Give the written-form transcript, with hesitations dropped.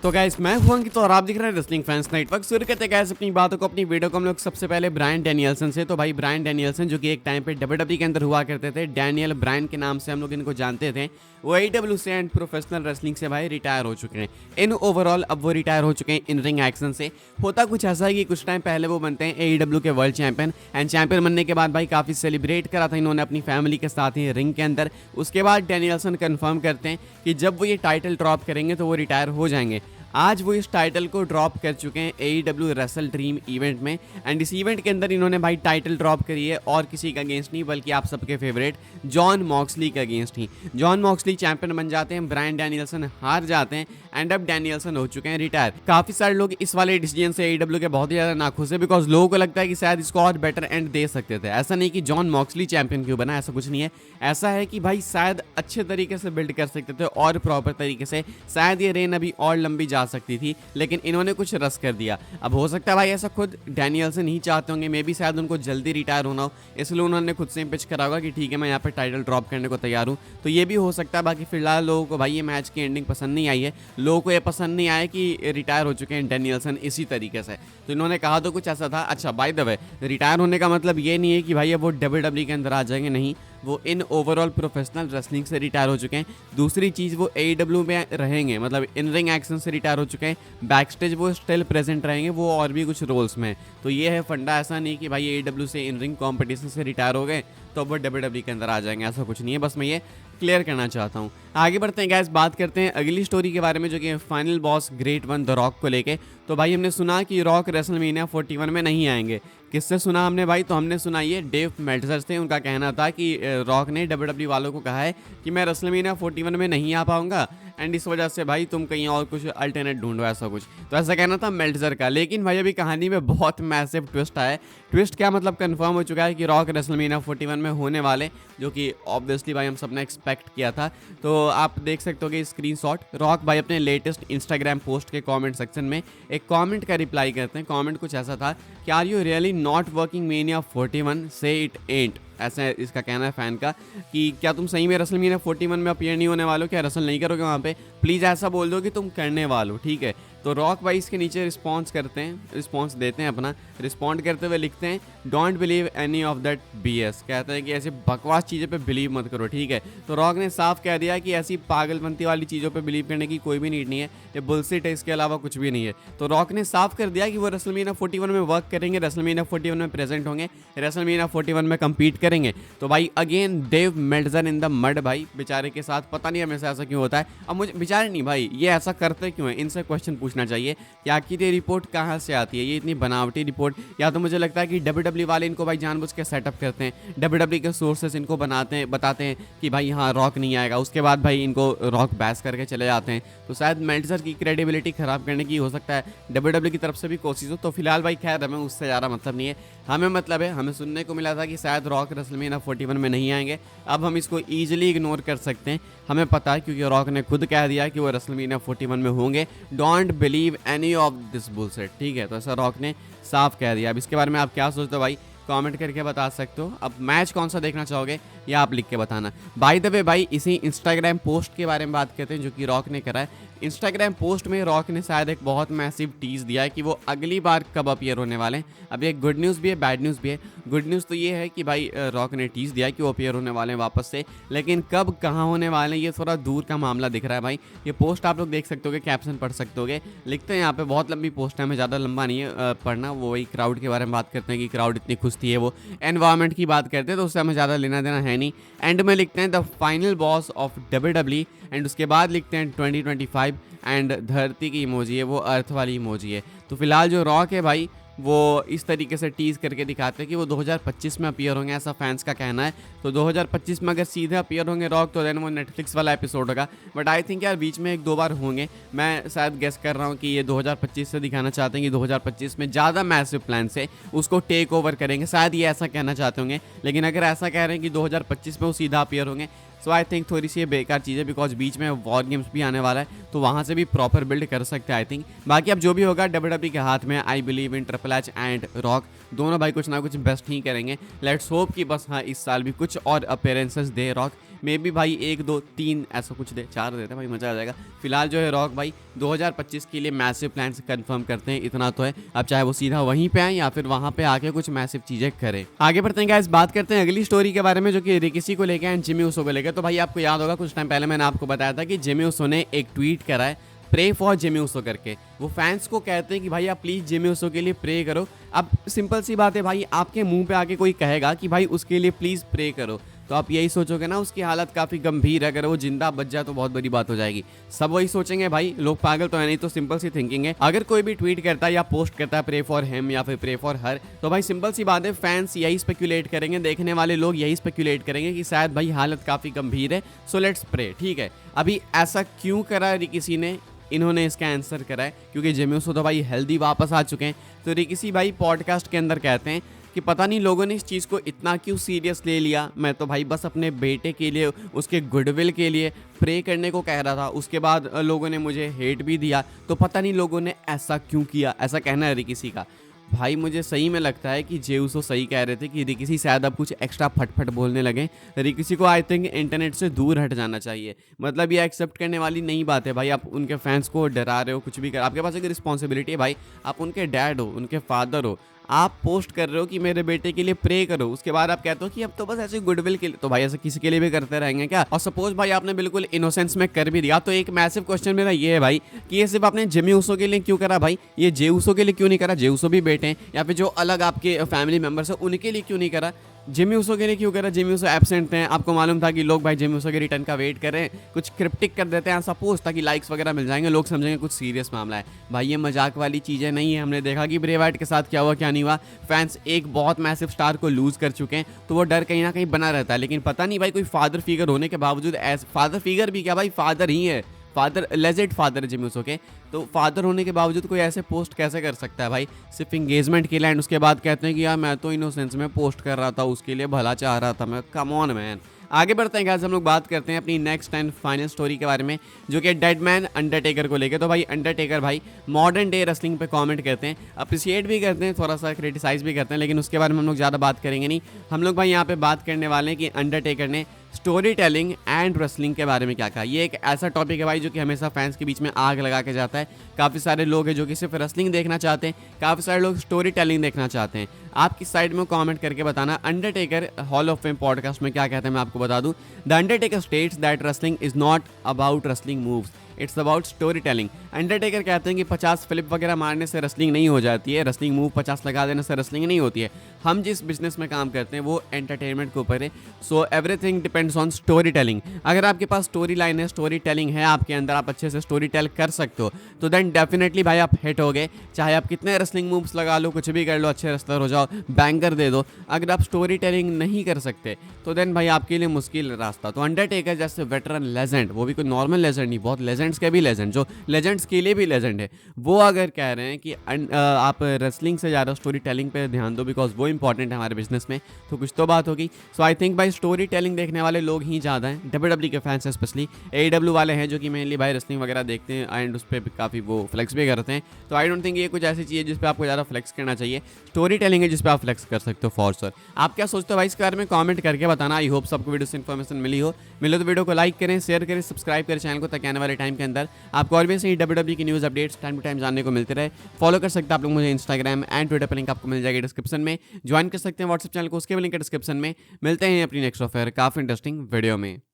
तो गाइस मैं हूं अंकित और आप दिख रहे हैं रेसलिंग फैंस नेटवर्क। शुरू करते गाइस अपनी बातों को, अपनी वीडियो को हम लोग सबसे पहले ब्रायन डैनियल्सन से। तो भाई ब्रायन डैनियल्सन जो कि एक टाइम पे डब्ल्यूडब्ल्यूई के अंदर हुआ करते थे, डैनियल ब्रायन के नाम से हम लोग इनको जानते थे। वो AEW से एंड प्रोफेशनल रेसलिंग से भाई रिटायर हो चुके हैं। इन ओवरऑल अब वो रिटायर हो चुके हैं इन रिंग एक्शन से। होता कुछ ऐसा है कि कुछ टाइम पहले वो बनते हैं AEW के वर्ल्ड चैंपियन, एंड चैंपियन बनने के बाद भाई काफ़ी सेलिब्रेट करा था इन्होंने अपनी फैमिली के साथ ही रिंग के अंदर। उसके बाद डैनियल्सन कंफर्म करते हैं कि जब वो ये टाइटल ड्रॉप करेंगे तो वो रिटायर हो जाएंगे। आज वो इस टाइटल को ड्रॉप कर चुके हैं AEW रेसल ड्रीम इवेंट में, एंड इस इवेंट के अंदर इन्होंने भाई टाइटल ड्रॉप करी है और किसी का अगेंस्ट नहीं बल्कि आप सबके फेवरेट जॉन मॉक्सली के अगेंस्ट ही। जॉन मॉक्सली चैंपियन बन जाते हैं, ब्रायन डैनियल्सन हार जाते हैं, एंड अब डैनियल्सन हो चुके हैं रिटायर। काफ़ी सारे लोग इस वाले डिसीजन से AEW के बहुत ही ज़्यादा नाखुश है, बिकॉज लोगों को लगता है कि शायद इसको और बेटर एंड दे सकते थे। ऐसा नहीं कि जॉन मॉक्सली चैंपियन क्यों बना, ऐसा कुछ नहीं है। ऐसा है कि भाई शायद अच्छे तरीके से बिल्ड कर सकते थे और प्रॉपर तरीके से, शायद ये रेन अभी और लंबी जा सकती थी, लेकिन इन्होंने कुछ रस कर दिया। अब हो सकता है भाई ऐसा खुद डैनियल्सन ही चाहते होंगे, मे बी शायद उनको जल्दी रिटायर होना हो, इसलिए उन्होंने खुद से पिच करा होगा कि ठीक है मैं यहाँ पे टाइटल ड्रॉप करने को तैयार हूँ। तो ये भी हो सकता है। बाकी फिलहाल लोगों को भाई ये मैच की एंडिंग पसंद नहीं आई है, लोगों को ये पसंद नहीं आया कि रिटायर हो चुके हैं डैनियल्सन इसी तरीके से। तो इन्होंने कहा तो कुछ ऐसा था। अच्छा बाय द वे, रिटायर होने का मतलब ये नहीं है कि भाई अब वो WWE के अंदर आ जाएंगे, नहीं, वो इन ओवरऑल प्रोफेशनल रेसलिंग से रिटायर हो चुके हैं। दूसरी चीज़, वो AEW में रहेंगे, मतलब इन रिंग एक्शन से रिटायर हो चुके हैं। बैकस्टेज वो स्टिल प्रेजेंट रहेंगे, वो और भी कुछ रोल्स में। तो ये है फंडा। ऐसा नहीं कि भाई AEW से इन रिंग कॉम्पिटिशन से रिटायर हो गए तो वो WWE के अंदर आ जाएंगे, ऐसा कुछ नहीं है। बस मैं ये क्लियर करना चाहता हूँ। आगे बढ़ते हैं गैस, बात करते हैं अगली स्टोरी के बारे में, जो कि final boss great one the rock को लेके। तो भाई हमने सुना कि रॉक रेसलमेनिया 41 में नहीं आएंगे। किससे सुना हमने भाई? तो हमने सुना ये डेव मेल्टजर से। उनका कहना था कि रॉक ने WWE वालों को कहा है कि मैं रेसलमेनिया 41 में नहीं आ पाऊंगा, एंड इस वजह से भाई तुम कहीं और कुछ अल्टरनेट ढूंढो, ऐसा कुछ। तो ऐसा कहना था मेल्टजर का। लेकिन भाई अभी कहानी में बहुत मैसिव ट्विस्ट आया है। ट्विस्ट क्या मतलब, कंफर्म हो चुका है कि रॉक रेसलमेनिया 41 में होने वाले, जो कि ऑब्वियसली भाई हम सबने एक्सपेक्ट किया था। तो आप देख सकते हो कि स्क्रीनशॉट, रॉक भाई अपने लेटेस्ट इंस्टाग्राम पोस्ट के कमेंट सेक्शन में एक कमेंट का रिप्लाई करते हैं। कमेंट कुछ ऐसा था कि are you really not working mania 41, से इट एंट। ऐसा इसका कहना है फैन का कि क्या तुम सही में रेसलमेनिया 41 में अपीयर नहीं होने वालों, क्या रेसल नहीं करोगे वहाँ पे? प्लीज़ ऐसा बोल दो कि तुम करने वालो, ठीक है। तो रॉक भाई इसके नीचे रिस्पॉन्स करते हैं, रिस्पॉन्स देते हैं अपना। रिस्पॉन्ड करते हुए लिखते हैं, don't believe any of that BS। कहते हैं कि ऐसे बकवास चीज़ों पे बिलीव मत करो, ठीक है। तो रॉक ने साफ कह दिया कि ऐसी पागलपंती वाली चीज़ों पे बिलीव करने की कोई भी नीड नहीं है, ये बुलशिट है, इसके अलावा कुछ भी नहीं है। तो रॉक ने साफ कर दिया कि वो रेसलमेनिया 41 में वर्क करेंगे, रेसलमेनिया 41 में प्रेजेंट होंगे, रेसलमेनिया 41 में कम्पीट करेंगे। तो भाई again Dave Meltzer in the mud भाई, बेचारे के साथ पता नहीं हमेशा ऐसा क्यों होता है। अब मुझे बेचारे नहीं भाई, ये ऐसा करते क्यों है, इनसे क्वेश्चन पूछना चाहिए कि आखिर ये रिपोर्ट कहाँ से आती है, ये इतनी बनावटी रिपोर्ट। या तो मुझे लगता है कि WWE वाले इनको भाई जानबूझ के सेटअप करते हैं, WWE के सोर्सेस इनको बताते हैं कि भाई हाँ रॉक नहीं आएगा, उसके बाद भाई इनको रॉक बैस करके चले जाते हैं। तो शायद मेल्टजर की क्रेडिबिलिटी खराब करने की हो सकता है WWE की तरफ से भी कोशिश हो। तो फिलहाल भाई खैर हमें उससे ज़्यादा मतलब नहीं है। हमें मतलब है, हमें सुनने को मिला था कि शायद रॉक रेसलमेनिया 41 में नहीं आएंगे। अब हम इसको ईजिली इग्नोर कर सकते हैं, हमें पता है क्योंकि रॉक ने खुद कह दिया कि वो रेसलमेनिया 41 में होंगे। Don't believe any of this bullshit, ठीक है। तो ऐसा रॉक ने साफ कह दिया। अब इसके बारे में आप क्या सोचते हो भाई, कमेंट करके बता सकते हो। अब मैच कौन सा देखना चाहोगे या आप लिख के बताना। बाय द वे भाई इसी इंस्टाग्राम पोस्ट के बारे में बात करते हैं जो कि रॉक ने करा है। इंस्टाग्राम पोस्ट में रॉक ने शायद एक बहुत मैसिव टीज दिया है कि वो अगली बार कब अपीयर होने वाले हैं। अब एक गुड न्यूज़ भी है, बैड न्यूज़ भी है। गुड न्यूज़ तो ये है कि भाई रॉक ने टीज दिया है कि वो अपीयर होने वाले हैं वापस से, लेकिन कब कहाँ होने वाले हैं ये थोड़ा दूर का मामला दिख रहा है भाई। ये पोस्ट आप लोग देख सकते हो, कैप्शन पढ़ सकते हो। लिखते हैं यहाँ पे, बहुत लंबी पोस्ट है, हमें ज़्यादा लंबा नहीं है पढ़ना। वो वही क्राउड के बारे में बात करते हैं कि क्राउड इतनी खुश थी है, वो एनवायरनमेंट की बात करते हैं, तो उससे हमें ज़्यादा लेना देना है नहीं। एंड में लिखते हैं the final boss of WWE, and उसके बाद लिखते हैं 2025, एंड धरती की इमोजी है वो अर्थ वाली इमोजी है। तो फिलहाल जो रॉक है भाई वो इस तरीके से टीज करके दिखाते हैं कि वो 2025 में अपीयर होंगे, ऐसा फैंस का कहना है। तो 2025 में अगर सीधे अपीयर होंगे रॉक तो देन वो नेटफ्लिक्स वाला एपिसोड होगा। बट आई थिंक यार बीच में एक दो बार होंगे, मैं शायद गेस कर रहा हूँ कि ये 2025 से दिखाना चाहते हैं कि 2025 में ज़्यादा मैसिव प्लान से उसको टेक ओवर करेंगे, शायद ये ऐसा कहना चाहते होंगे। लेकिन अगर ऐसा कह रहे हैं कि 2025 में वो सीधा अपीयर होंगे, सो आई थिंक थोड़ी सी ये बेकार चीज़ है, बिकॉज बीच में वॉर गेम्स भी आने वाला है, तो वहाँ से भी प्रॉपर बिल्ड कर सकते हैं आई थिंक। बाकी अब जो भी होगा WWE के हाथ में। I believe in triple H and rock, दोनों भाई कुछ ना कुछ बेस्ट ही करेंगे। लेट्स होप कि बस हाँ इस साल भी कुछ और appearances they rock, may be भाई 1 2 3 ऐसा कुछ दे, 4 देते भाई, मजा आ जाएगा। फिलहाल जो है रॉक भाई 2025 के लिए मैसिव प्लान्स कंफर्म करते हैं, इतना तो है। अब चाहे वो सीधा वहीं पे आए या फिर वहां पे आके कुछ मैसिव चीजें करें। आगे बढ़ते हैं गाइस, बात करते हैं अगली स्टोरी के बारे में, जो कि रिकी को लेकर एंड जिमी ऊसो को लेकर। तो भाई आपको याद होगा कुछ टाइम पहले मैंने आपको बताया था कि जिमी ऊसो ने एक ट्वीट करा है प्रे फॉर जिमी ऊसो करके। वो फैंस को कहते हैं कि भाई आप प्लीज जिमी ऊसो के लिए प्रे करो। अब सिंपल सी बात है भाई, आपके मुंह पे आके कोई कहेगा कि भाई उसके लिए प्लीज प्रे करो, तो आप यही सोचोगे ना उसकी हालत काफ़ी गंभीर है, अगर वो जिंदा बच जाए तो बहुत बड़ी बात हो जाएगी। सब वही सोचेंगे भाई, लोग पागल तो है नहीं, तो सिंपल सी थिंकिंग है। अगर कोई भी ट्वीट करता है या पोस्ट करता है प्रे फॉर हिम या फिर प्रे फॉर हर, तो भाई सिंपल सी बात है, फैंस यही स्पेक्यूलेट करेंगे, देखने वाले लोग यही स्पेक्यूलेट करेंगे कि शायद भाई हालत काफ़ी गंभीर है, सो लेट्स प्रे। ठीक है, अभी ऐसा क्यों करा रिकी ने, इन्होंने इसका आंसर करा है क्योंकि जिमी ऊसो तो भाई हेल्दी वापस आ चुके हैं। तो रिकी भाई पॉडकास्ट के अंदर कहते हैं कि पता नहीं लोगों ने इस चीज़ को इतना क्यों सीरियस ले लिया, मैं तो भाई बस अपने बेटे के लिए, उसके गुडविल के लिए प्रे करने को कह रहा था, उसके बाद लोगों ने मुझे हेट भी दिया, तो पता नहीं लोगों ने ऐसा क्यों किया, ऐसा कहना है रिकी का। भाई मुझे सही में लगता है कि जे ऊसो सही कह रहे थे कि रिकी शायद अब कुछ एक्स्ट्रा फटफट बोलने लगे। रिकी को आई थिंक इंटरनेट से दूर हट जाना चाहिए। मतलब ये एक्सेप्ट करने वाली नहीं बात है भाई, आप उनके फैंस को डरा रहे हो, कुछ भी कर, आपके पास एक रिस्पॉन्सिबिलिटी है भाई, आप उनके डैड हो, उनके फादर हो, आप पोस्ट कर रहे हो कि मेरे बेटे के लिए प्रे करो, उसके बाद आप कहते हो कि अब तो बस ऐसे गुडविल के लिए, तो भाई ऐसे किसी के लिए भी करते रहेंगे क्या? और सपोज भाई आपने बिल्कुल इनोसेंस में कर भी दिया, तो एक मैसिव क्वेश्चन मेरा ये है भाई कि ये सिर्फ आपने जिमी ऊसो के लिए क्यों करा भाई, ये जे ऊसो के लिए क्यों नहीं करा? जे ऊसो भी बेटे हैं, या फिर जो अलग आपके फैमिली मेंबर्स हैं उनके लिए क्यों नहीं करा? जिमी ऊसो के लिए क्यों करा? जिमी ऊसो एब्सेंट हैं, आपको मालूम था कि लोग भाई जिमी ऊसो के रिटर्न का वेट कर रहे हैं, कुछ क्रिप्टिक कर देते हैं सपोज, ताकि लाइक्स वगैरह मिल जाएंगे, लोग समझेंगे कुछ सीरियस मामला है। भाई ये मजाक वाली चीज़ें नहीं है, हमने देखा कि ब्रे वाइट के साथ क्या हुआ क्या नहीं हुआ, फैंस एक बहुत मैसिव स्टार को लूज कर चुके हैं, तो वो डर कहीं ना कहीं बना रहता है। लेकिन पता नहीं भाई कोई फादर फिगर होने के बावजूद, फादर फिगर भी क्या भाई, फादर ही है, father legend father Jimmy Uso के, तो फादर होने के बावजूद कोई ऐसे पोस्ट कैसे कर सकता है भाई, सिर्फ इंगेजमेंट के लिए, एंड उसके बाद कहते हैं कि यार मैं तो इनोसेंस में पोस्ट कर रहा था, उसके लिए भला चाह रहा था मैं, कम ऑन मैन। आगे बढ़ते हैं गाइस, हम लोग बात करते हैं अपनी नेक्स्ट एंड फाइनल स्टोरी के बारे में, जो कि डेड मैन अंडरटेकर को लेकर। तो भाई अंडरटेकर भाई मॉडर्न डे रेसलिंग पे कमेंट करते हैं, अप्रिशिएट भी करते हैं, थोड़ा सा क्रिटिसाइज भी करते हैं, लेकिन उसके बारे में हम लोग ज़्यादा बात करेंगे नहीं। हम लोग भाई यहाँ पे बात करने वाले हैं कि अंडरटेकर ने स्टोरी टेलिंग एंड रेसलिंग के बारे में क्या कहा। ये एक ऐसा टॉपिक है भाई जो कि हमेशा फैंस के बीच में आग लगा के जाता है। काफ़ी सारे लोग हैं जो कि सिर्फ रेसलिंग देखना चाहते हैं, काफ़ी सारे लोग स्टोरी टेलिंग देखना चाहते हैं। आप किस साइड में कमेंट करके बताना। Undertaker hall of fame podcast में क्या कहते हैं मैं आपको बता दूं। The Undertaker states that wrestling is not about wrestling moves, it's about story telling. Undertaker कहते हैं कि 50 फ्लिप वगैरह मारने से रेसलिंग नहीं हो जाती है, रेसलिंग मूव 50 लगा देने से रेसलिंग नहीं होती है। हम जिस बिजनेस में काम करते हैं वो एंटरटेनमेंट के ऊपर है, so everything depends on story telling. अगर आपके पास स्टोरी लाइन है, स्टोरी टेलिंग है आपके अंदर, आप अच्छे से स्टोरी टेल कर सकते हो, तो देन डेफिनेटली भाई आप हिट हो गए। चाहे आप कितने रेसलिंग मूव्स लगा लो, कुछ भी कर लो, अच्छे रेसलर हो जाओ, बैंगर दे दो, अगर आप स्टोरी टेलिंग नहीं कर सकते तो देन भाई आपके लिए मुश्किल रास्ता। तो अंडरटेकर जैसे वेटरन लेजेंड, वो भी कोई नॉर्मल लेजेंड नहीं, बहुत लेजेंड्स के भी लेजेंड, जो लेजेंड्स के लिए भी लेजेंड है, वो अगर कह रहे हैं कि आप रेसलिंग से ज़्यादा स्टोरी टेलिंग पे ध्यान दो बिकॉज वो इंपॉर्टेंट है हमारे बिजनेस में, तो कुछ तो बात होगी। सो आई थिंक भाई स्टोरी टेलिंग देखने वाले लोग ही ज़्यादा हैं, डब्ल्यूडब्ल्यू के फैंस हैं, स्पेशली एडब्ल्यू वाले हैं जो कि मेनली भाई रेसलिंग वगैरह देखते हैं एंड उस पर काफ़ी वो फ्लेक्स भी करते हैं। तो आई डोंट थिंक ये कुछ ऐसी चीज़ है जिस पर आपको ज़्यादा फ्लेक्स करना चाहिए, स्टोरी टेलिंग है जिस पर आप फ्लेक्स कर सकते हो फॉर श्योर। आप क्या सोचते हो भाई इसके बारे में कमेंट करके बताना। आई होप सबको वीडियो से इन्फॉर्मेशन मिली हो, मिले तो वीडियो को लाइक करें, शेयर करें, सब्सक्राइब करें चैनल को, ताकि आने वाले टाइम के अंदर आपको और भी सही डब्ल्यूडब्ल्यू की news updates time to time जानने को मिलते रहे। फॉलो कर सकते हैं आप लोग मुझे इंस्टाग्राम एंड ट्विटर पर, लिंक आपको मिल जाएगी डिस्क्रिप्शन में। ज्वाइन कर सकते हैं व्हाट्सएप चैनल को, उसके भी लिंक है डिस्क्रिप्शन में। मिलते हैं अपनी नेक्स्ट ऑफर काफ़ी इंटरेस्टिंग वीडियो में।